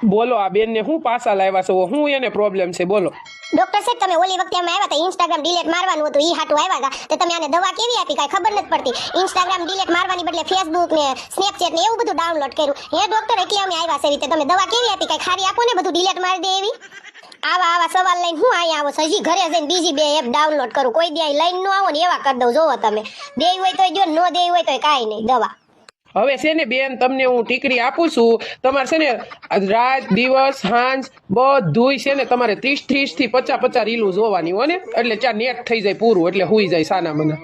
બોલો આ બેન ને હું પાછા લાવ્યા છો, હું એને પ્રોબ્લેમ છે બોલો. ડોક્ટર સાહેબ તમે ઓલી વખતે અમે આવ્યા હતા ઇન્સ્ટાગ્રામ ડિલીટ મારવાનું હતું ઈ હાટું આવ્યા હતા તો તમે આને દવા કેવી આપી કાઈ ખબર નથી પડતી. ઇન્સ્ટાગ્રામ ડિલીટ મારવાની બદલે ફેસબુક ને સ્નેપચેટ ને એવું બધું ડાઉનલોડ કર્યું. હે ડોક્ટર એટલે અમે આવ્યા છે રીતે તમે દવા કેવી આપી કાઈ ખારી આપો ને બધું ડિલીટ મારી દે એવી. આવા સવાલ લઈને હું અહીંયા આવો છો હજી ઘરે જઈને બીજી બે એપ ડાઉનલોડ કરું. કોઈ દી લઈને ન આવો ને એવા કરી દઉં. જોવો તમે દેવી હોય તોય જો ન દેવી હોય તોય કાંઈ નહીં દવા. હવે છે ને બેન તમને હું ટીકડી આપું છું, તમારે છે ને રાત દિવસ સાંજ બધુંય છે ને તમારે 30 થી 50 રીલું જોવાની હો ને, એટલે ત્યાં નેટ થઈ જાય પૂરું, એટલે હુઈ જાય સાના મના.